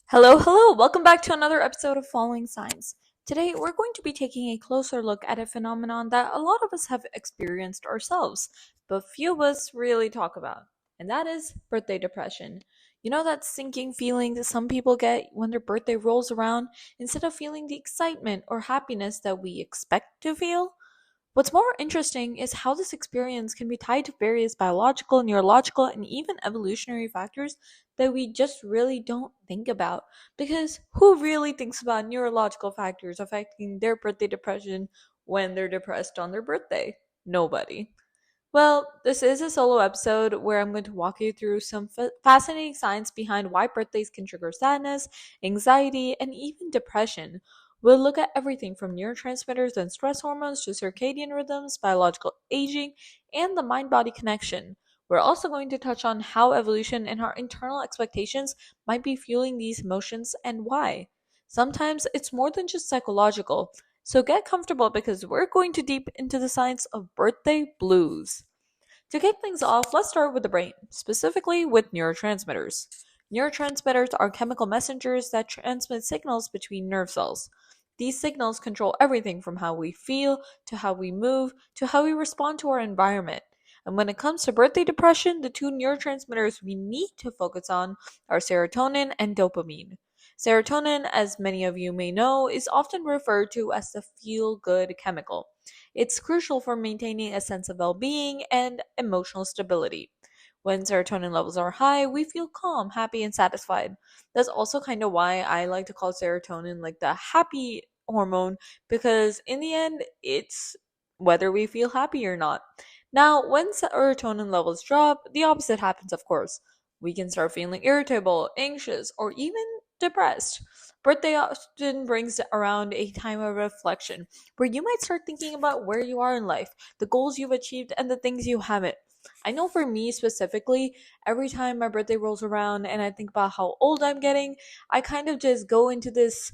Hello, hello! Welcome back to another episode of Following Signs. Today, we're going to be taking a closer look at a phenomenon that a lot of us have experienced ourselves, but few of us really talk about, and that is birthday depression. You know that sinking feeling that some people get when their birthday rolls around instead of feeling the excitement or happiness that we expect to feel? What's more interesting is how this experience can be tied to various biological, neurological, and even evolutionary factors that we just really don't think about. Because who really thinks about neurological factors affecting their birthday depression when they're depressed on their birthday? Nobody. Well, this is a solo episode where I'm going to walk you through some fascinating science behind why birthdays can trigger sadness, anxiety, and even depression. We'll look at everything from neurotransmitters and stress hormones to circadian rhythms, biological aging, and the mind body connection. We're also going to touch on how evolution and our internal expectations might be fueling these emotions and why. Sometimes it's more than just psychological. So get comfortable because we're going to deep into the science of birthday blues. To kick things off, let's start with the brain, specifically with neurotransmitters. Neurotransmitters are chemical messengers that transmit signals between nerve cells. These signals control everything from how we feel, to how we move, to how we respond to our environment. And when it comes to birthday depression, the two neurotransmitters we need to focus on are serotonin and dopamine. Serotonin, as many of you may know, is often referred to as the feel good chemical. It's crucial for maintaining a sense of well being and emotional stability. When serotonin levels are high, we feel calm, happy, and satisfied. That's also kind of why I like to call serotonin like the happy hormone, because in the end, it's whether we feel happy or not. Now, when serotonin levels drop, the opposite happens, of course. We can start feeling irritable, anxious, or even depressed. Birthday often brings around a time of reflection where you might start thinking about where you are in life, the goals you've achieved, and the things you haven't. I know for me specifically, every time my birthday rolls around and I think about how old I'm getting, I kind of just go into this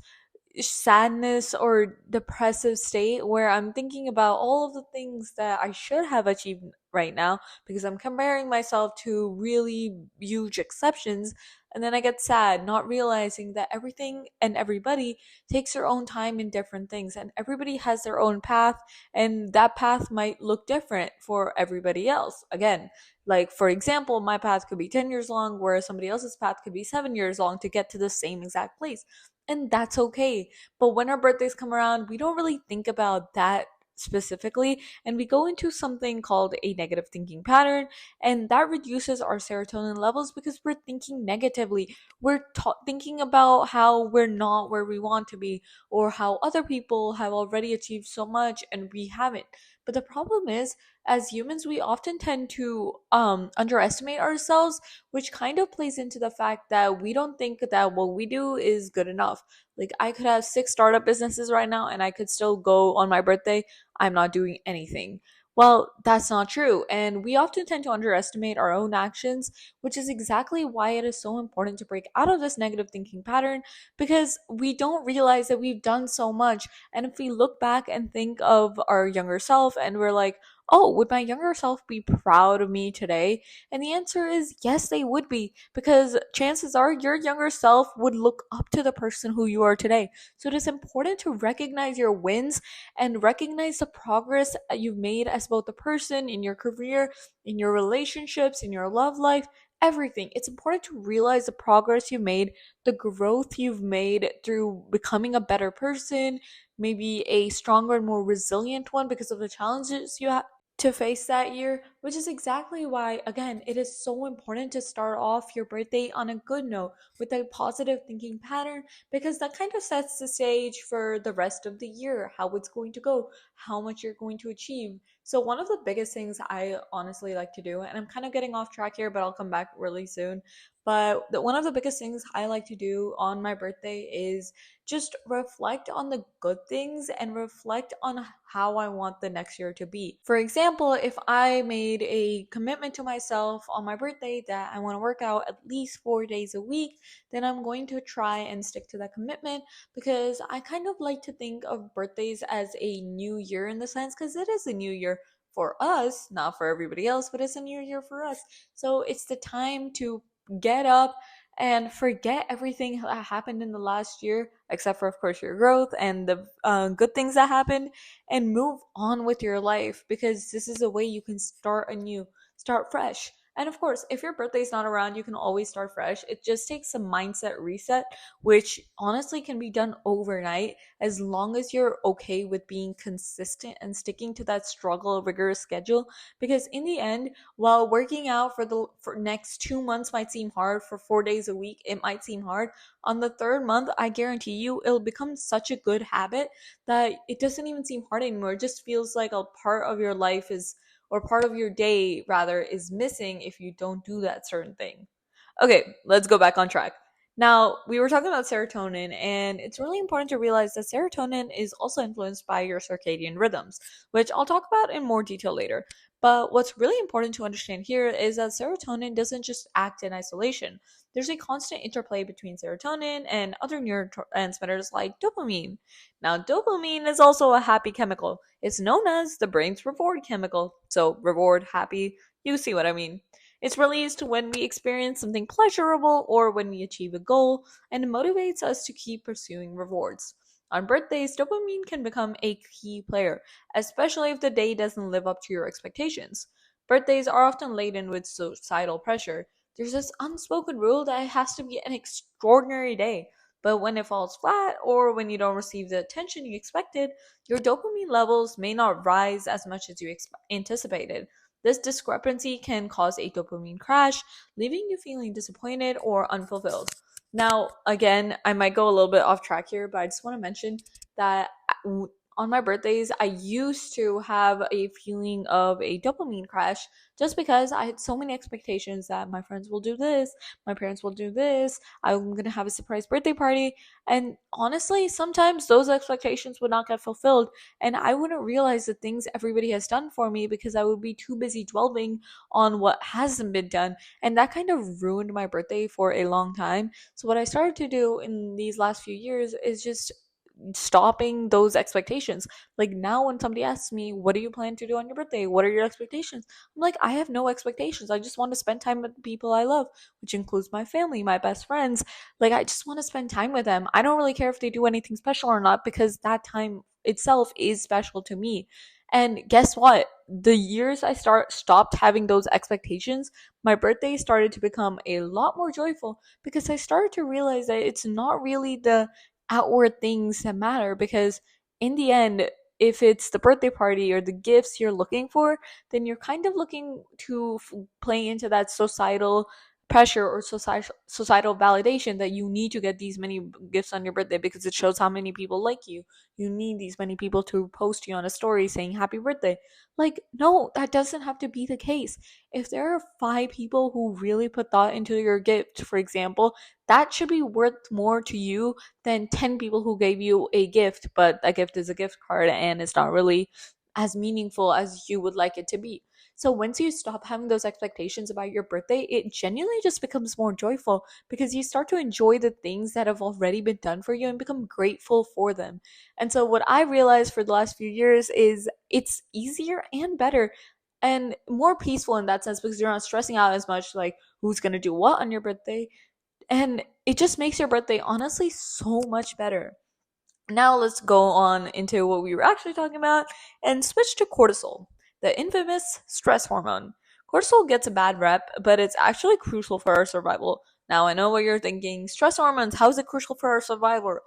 sadness or depressive state where I'm thinking about all of the things that I should have achieved right now because I'm comparing myself to really huge exceptions. And then I get sad, not realizing that everything and everybody takes their own time in different things, and everybody has their own path, and that path might look different for everybody else. Again, like for example, my path could be 10 years long, whereas somebody else's path could be 7 years long to get to the same exact place, and that's okay. But when our birthdays come around, we don't really think about that specifically, and we go into something called a negative thinking pattern, and that reduces our serotonin levels because we're thinking negatively. We're thinking about how we're not where we want to be, or how other people have already achieved so much and we haven't. But the problem is, as humans, we often tend to underestimate ourselves, which kind of plays into the fact that we don't think that what we do is good enough. Like, I could have six startup businesses right now and I could still go on my birthday, I'm not doing anything. Well, that's not true. And we often tend to underestimate our own actions, which is exactly why it is so important to break out of this negative thinking pattern, because we don't realize that we've done so much. And if we look back and think of our younger self and we're like, oh, would my younger self be proud of me today? And the answer is yes, they would be, because chances are your younger self would look up to the person who you are today. So it is important to recognize your wins and recognize the progress that you've made as both a person, in your career, in your relationships, in your love life, everything. It's important to realize the progress you made, the growth you've made through becoming a better person, maybe a stronger and more resilient one because of the challenges you to face that year, which is exactly why, again, it is so important to start off your birthday on a good note with a positive thinking pattern, because that kind of sets the stage for the rest of the year, how it's going to go, how much you're going to achieve. So, one of the biggest things I honestly like to do, and I'm kind of getting off track here, but I'll come back really soon. But one of the biggest things I like to do on my birthday is just reflect on the good things and reflect on how I want the next year to be. For example, if I made a commitment to myself on my birthday that I want to work out at least 4 days a week, then I'm going to try and stick to that commitment, because I kind of like to think of birthdays as a new year in the sense, because it is a new year for us, not for everybody else, but it's a new year for us. So it's the time to get up and forget everything that happened in the last year, except for, of course, your growth and the good things that happened, and move on with your life, because this is a way you can start anew, start fresh. And of course, if your birthday's not around, you can always start fresh. It just takes a mindset reset, which honestly can be done overnight, as long as you're okay with being consistent and sticking to that struggle rigorous schedule. Because in the end, while working out for next 2 months might seem hard, for 4 days a week it might seem hard, on the third month I guarantee you it'll become such a good habit that it doesn't even seem hard anymore. It just feels like a part of your life is, or part of your day rather, is missing if you don't do that certain thing. Okay, let's go back on track. Now, we were talking about serotonin, and it's really important to realize that serotonin is also influenced by your circadian rhythms, which I'll talk about in more detail later. But what's really important to understand here is that serotonin doesn't just act in isolation. There's a constant interplay between serotonin and other neurotransmitters like dopamine. Now, dopamine is also a happy chemical. It's known as the brain's reward chemical. So, reward, happy, you see what I mean. It's released when we experience something pleasurable or when we achieve a goal, and it motivates us to keep pursuing rewards. On birthdays, dopamine can become a key player, especially if the day doesn't live up to your expectations. Birthdays are often laden with societal pressure. There's this unspoken rule that it has to be an extraordinary day, but when it falls flat or when you don't receive the attention you expected, your dopamine levels may not rise as much as you anticipated. This discrepancy can cause a dopamine crash, leaving you feeling disappointed or unfulfilled. Now, again, I might go a little bit off track here, but I just want to mention that on my birthdays, I used to have a feeling of a dopamine crash, just because I had so many expectations that my friends will do this, my parents will do this, I'm going to have a surprise birthday party. And honestly, sometimes those expectations would not get fulfilled, and I wouldn't realize the things everybody has done for me because I would be too busy dwelling on what hasn't been done. And that kind of ruined my birthday for a long time. So, what I started to do in these last few years is just stopping those expectations. Like now, when somebody asks me, what do you plan to do on your birthday? What are your expectations? I'm like, I have no expectations. I just want to spend time with the people I love, which includes my family, my best friends. Like, I just want to spend time with them. I don't really care if they do anything special or not, because that time itself is special to me. And guess what? The years I stopped having those expectations, my birthday started to become a lot more joyful, because I started to realize that it's not really the outward things that matter. Because in the end, if it's the birthday party or the gifts you're looking for, then you're kind of looking to play into that societal pressure or societal validation that you need to get these many gifts on your birthday because it shows how many people like you. You need these many people to post you on a story saying happy birthday. Like, no, that doesn't have to be the case. If there are 5 people who really put thought into your gift, for example, that should be worth more to you than 10 people who gave you a gift, but that gift is a gift card and it's not really as meaningful as you would like it to be. So once you stop having those expectations about your birthday, it genuinely just becomes more joyful, because you start to enjoy the things that have already been done for you and become grateful for them. And so what I realized for the last few years is it's easier and better and more peaceful in that sense, because you're not stressing out as much, like who's going to do what on your birthday. And it just makes your birthday honestly so much better. Now let's go on into what we were actually talking about and switch to cortisol, the infamous stress hormone. Cortisol gets a bad rep, but it's actually crucial for our survival. Now I know what you're thinking: stress hormones, how is it crucial for our survival?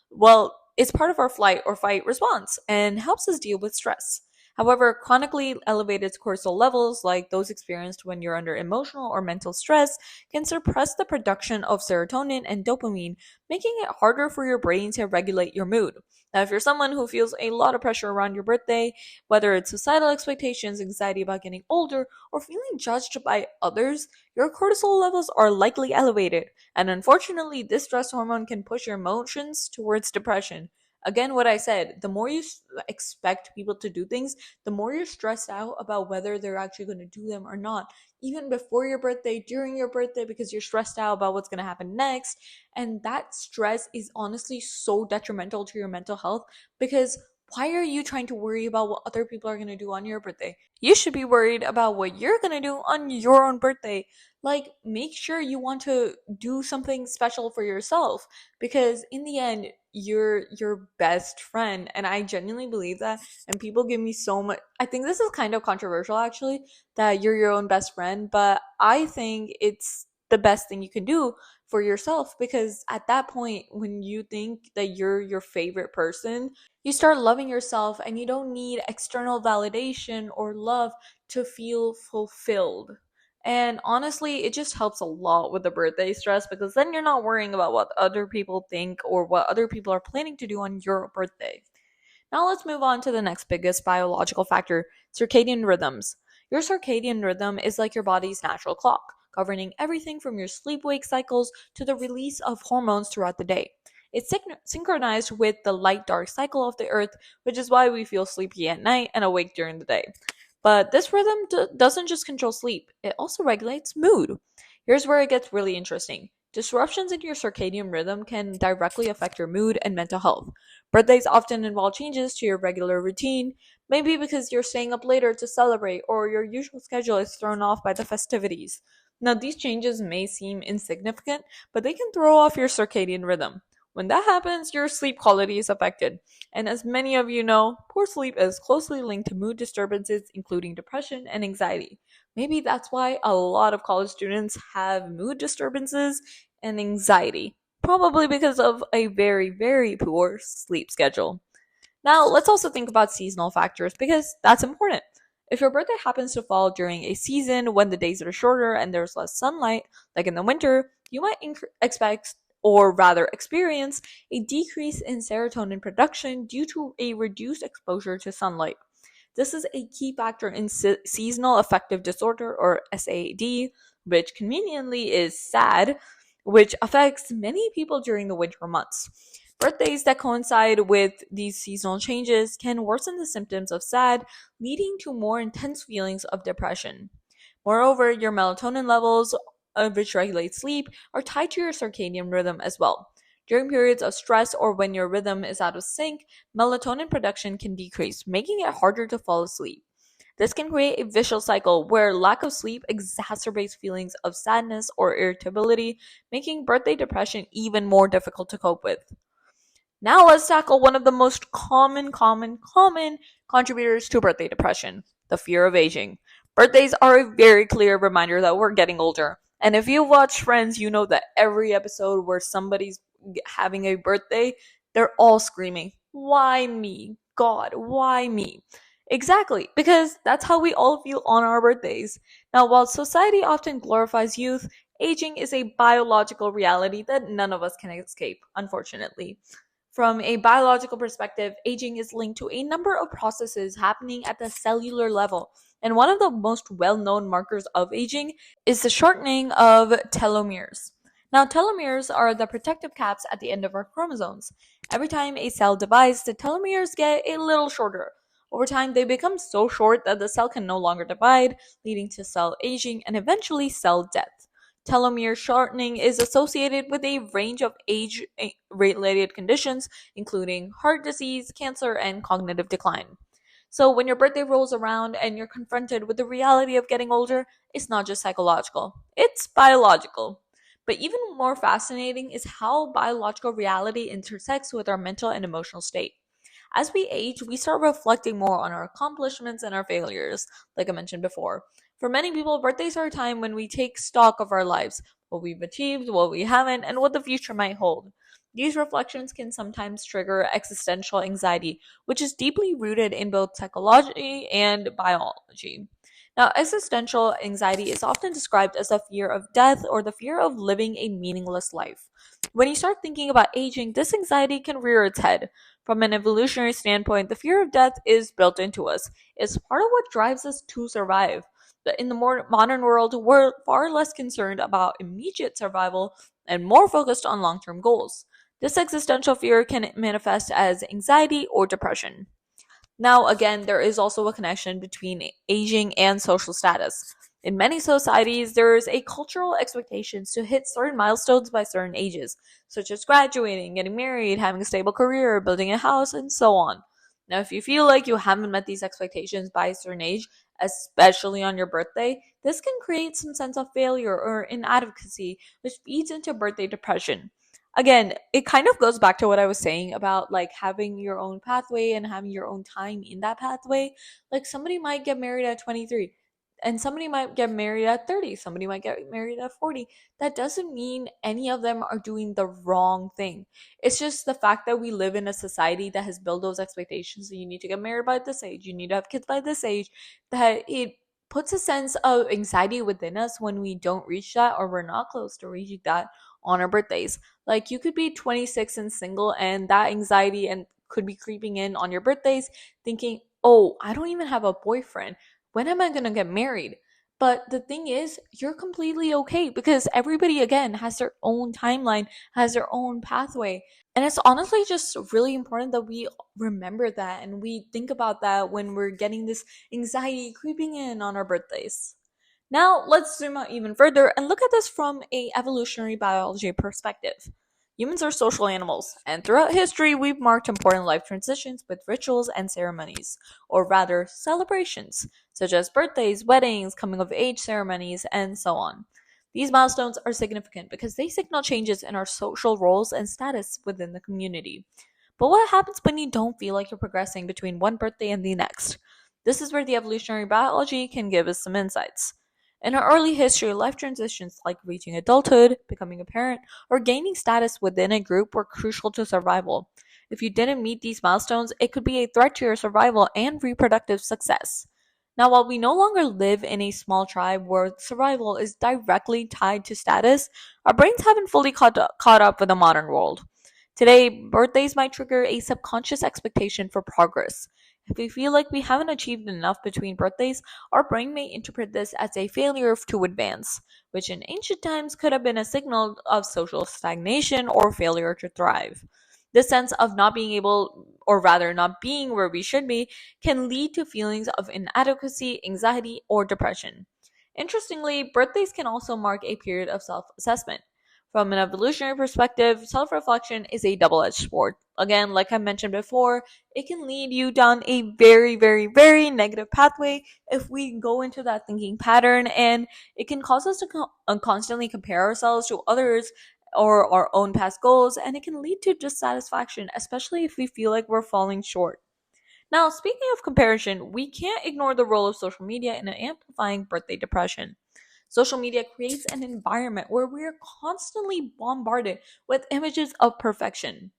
Well, it's part of our flight or fight response and helps us deal with stress. However, chronically elevated cortisol levels, like those experienced when you're under emotional or mental stress, can suppress the production of serotonin and dopamine, making it harder for your brain to regulate your mood. Now, if you're someone who feels a lot of pressure around your birthday, whether it's societal expectations, anxiety about getting older, or feeling judged by others, your cortisol levels are likely elevated. And unfortunately, this stress hormone can push your emotions towards depression. Again, what I said, the more you expect people to do things, the more you're stressed out about whether they're actually going to do them or not, even before your birthday, during your birthday, because you're stressed out about what's going to happen next. And that stress is honestly so detrimental to your mental health, because Why are you trying to worry about what other people are going to do on your birthday? You should be worried about what you're going to do on your own birthday. Like, make sure you want to do something special for yourself, because in the end, you're your best friend. And I genuinely believe that. And people give me so much. I think this is kind of controversial, actually, that you're your own best friend, but I think it's the best thing you can do for yourself, because at that point, when you think that you're your favorite person, you start loving yourself and you don't need external validation or love to feel fulfilled. And honestly, it just helps a lot with the birthday stress, because then you're not worrying about what other people think or what other people are planning to do on your birthday. Now let's move on to the next biggest biological factor, circadian rhythms. Your circadian rhythm is like your body's natural clock, governing everything from your sleep wake cycles to the release of hormones throughout the day. It's synchronized with the light dark cycle of the earth, which is why we feel sleepy at night and awake during the day. But this rhythm doesn't just control sleep, it also regulates mood. Here's where it gets really interesting. Disruptions in your circadian rhythm can directly affect your mood and mental health. Birthdays often involve changes to your regular routine, maybe because you're staying up later to celebrate or your usual schedule is thrown off by the festivities. Now, these changes may seem insignificant, but they can throw off your circadian rhythm. When that happens, your sleep quality is affected. And as many of you know, poor sleep is closely linked to mood disturbances, including depression and anxiety. Maybe that's why a lot of college students have mood disturbances and anxiety, probably because of a very, very poor sleep schedule. Now, let's also think about seasonal factors, because that's important. If your birthday happens to fall during a season when the days are shorter and there's less sunlight, like in the winter, you might expect, or rather experience, a decrease in serotonin production due to a reduced exposure to sunlight. This is a key factor in seasonal affective disorder, or SAD, which conveniently is SAD, which affects many people during the winter months. Birthdays that coincide with these seasonal changes can worsen the symptoms of SAD, leading to more intense feelings of depression. Moreover, your melatonin levels, which regulate sleep, are tied to your circadian rhythm as well. During periods of stress or when your rhythm is out of sync, melatonin production can decrease, making it harder to fall asleep. This can create a vicious cycle where lack of sleep exacerbates feelings of sadness or irritability, making birthday depression even more difficult to cope with. Now let's tackle one of the most common contributors to birthday depression, the fear of aging. Birthdays are a very clear reminder that we're getting older. And if you watch Friends, you know that every episode where somebody's having a birthday, they're all screaming, "Why me? God, why me?" Exactly, because that's how we all feel on our birthdays. Now, while society often glorifies youth, aging is a biological reality that none of us can escape, unfortunately. From a biological perspective, aging is linked to a number of processes happening at the cellular level. And one of the most well known markers of aging is the shortening of telomeres. Now, telomeres are the protective caps at the end of our chromosomes. Every time a cell divides, the telomeres get a little shorter. Over time, they become so short that the cell can no longer divide, leading to cell aging and eventually cell death. Telomere shortening is associated with a range of age-related conditions, including heart disease, cancer, and cognitive decline. So when your birthday rolls around and you're confronted with the reality of getting older, it's not just psychological, it's biological. But even more fascinating is how biological reality intersects with our mental and emotional state. As we age, we start reflecting more on our accomplishments and our failures, like I mentioned before. For many people, birthdays are a time when we take stock of our lives, what we've achieved, what we haven't, and what the future might hold. These reflections can sometimes trigger existential anxiety, which is deeply rooted in both psychology and biology. Now, existential anxiety is often described as a fear of death or the fear of living a meaningless life. When you start thinking about aging, this anxiety can rear its head. From an evolutionary standpoint, the fear of death is built into us. It's part of what drives us to survive. But in the more modern world, we're far less concerned about immediate survival and more focused on long-term goals. This existential fear can manifest as anxiety or depression. Now, again, there is also a connection between aging and social status. In many societies, there is a cultural expectations to hit certain milestones by certain ages, such as graduating, getting married, having a stable career, building a house, and so on. Now, if you feel like you haven't met these expectations by a certain age, especially on your birthday, this can create some sense of failure or inadequacy, which feeds into birthday depression. Again, it kind of goes back to what I was saying about like having your own pathway and having your own time in that pathway. Like somebody might get married at 23 and somebody might get married at 30, somebody might get married at 40. That doesn't mean any of them are doing the wrong thing. It's just the fact that we live in a society that has built those expectations that you need to get married by this age, you need to have kids by this age, that it puts a sense of anxiety within us when we don't reach that or we're not close to reaching that on our birthdays. Like you could be 26 and single, and that anxiety and could be creeping in on your birthdays, thinking, "Oh, I don't even have a boyfriend. When am I going to get married?" But the thing is, you're completely okay because everybody, again, has their own timeline, has their own pathway. And it's honestly just really important that we remember that and we think about that when we're getting this anxiety creeping in on our birthdays. Now, let's zoom out even further and look at this from a evolutionary biology perspective. Humans are social animals, and throughout history, we've marked important life transitions with rituals and ceremonies, or rather, celebrations, such as birthdays, weddings, coming of age ceremonies, and so on. These milestones are significant because they signal changes in our social roles and status within the community. But what happens when you don't feel like you're progressing between one birthday and the next? This is where the evolutionary biology can give us some insights. In our early history, life transitions like reaching adulthood, becoming a parent, or gaining status within a group were crucial to survival. If you didn't meet these milestones, it could be a threat to your survival and reproductive success. Now, while we no longer live in a small tribe where survival is directly tied to status, our brains haven't fully caught up with the modern world. Today, birthdays might trigger a subconscious expectation for progress. If we feel like we haven't achieved enough between birthdays, our brain may interpret this as a failure to advance, which in ancient times could have been a signal of social stagnation or failure to thrive. This sense of not being able, or rather not being where we should be, can lead to feelings of inadequacy, anxiety, or depression. Interestingly, birthdays can also mark a period of self assessment. From an evolutionary perspective, self reflection is a double edged sword. Again, like I mentioned before, it can lead you down a very, very, very negative pathway if we go into that thinking pattern, and it can cause us to constantly compare ourselves to others or our own past goals, and it can lead to dissatisfaction, especially if we feel like we're falling short. Now, speaking of comparison, we can't ignore the role of social media in amplifying birthday depression. Social media creates an environment where we are constantly bombarded with images of perfection.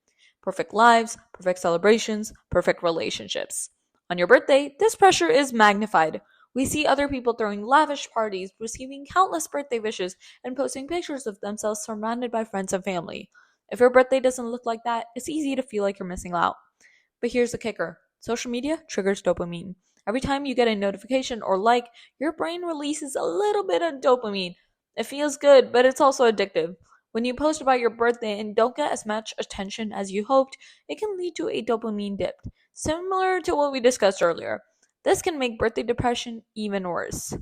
Perfect lives, perfect celebrations, perfect relationships. On your birthday, this pressure is magnified. We see other people throwing lavish parties, receiving countless birthday wishes, and posting pictures of themselves surrounded by friends and family. If your birthday doesn't look like that, it's easy to feel like you're missing out. But here's the kicker: social media triggers dopamine. Every time you get a notification or like, your brain releases a little bit of dopamine. It feels good, but it's also addictive. When you post about your birthday and don't get as much attention as you hoped, it can lead to a dopamine dip, similar to what we discussed earlier. This can make birthday depression even worse.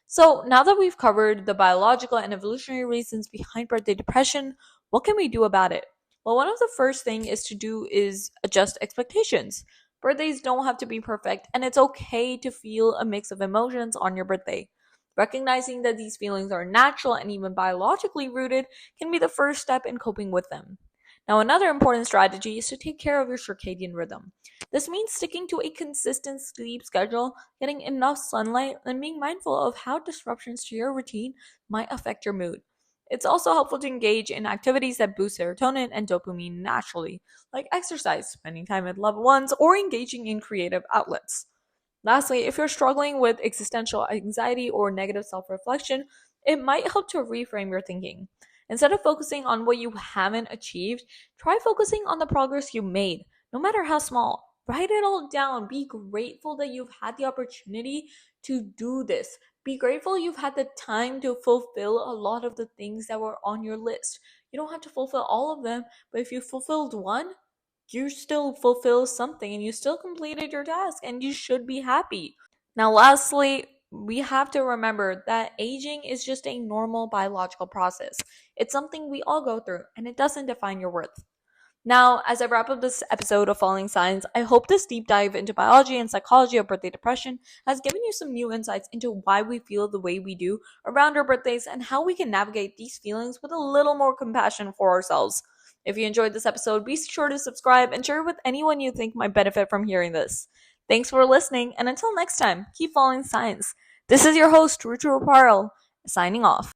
So, now that we've covered the biological and evolutionary reasons behind birthday depression, what can we do about it? Well, one of the first thing is to do is adjust expectations. Birthdays don't have to be perfect, and it's okay to feel a mix of emotions on your birthday. Recognizing that these feelings are natural and even biologically rooted can be the first step in coping with them. Now, another important strategy is to take care of your circadian rhythm. This means sticking to a consistent sleep schedule, getting enough sunlight, and being mindful of how disruptions to your routine might affect your mood. It's also helpful to engage in activities that boost serotonin and dopamine naturally, like exercise, spending time with loved ones, or engaging in creative outlets. Lastly, if you're struggling with existential anxiety or negative self reflection, it might help to reframe your thinking. Instead of focusing on what you haven't achieved, try focusing on the progress you made, no matter how small. Write it all down. Be grateful that you've had the opportunity to do this. Be grateful you've had the time to fulfill a lot of the things that were on your list. You don't have to fulfill all of them, but if you fulfilled one, you still fulfill something and you still completed your task and you should be happy. Now, lastly, we have to remember that aging is just a normal biological process. It's something we all go through and it doesn't define your worth. Now, as I wrap up this episode of Falling Signs, I hope this deep dive into biology and psychology of birthday depression has given you some new insights into why we feel the way we do around our birthdays and how we can navigate these feelings with a little more compassion for ourselves. If you enjoyed this episode, be sure to subscribe and share it with anyone you think might benefit from hearing this. Thanks for listening, and until next time, keep following signs. This is your host, Rucha Raparel, signing off.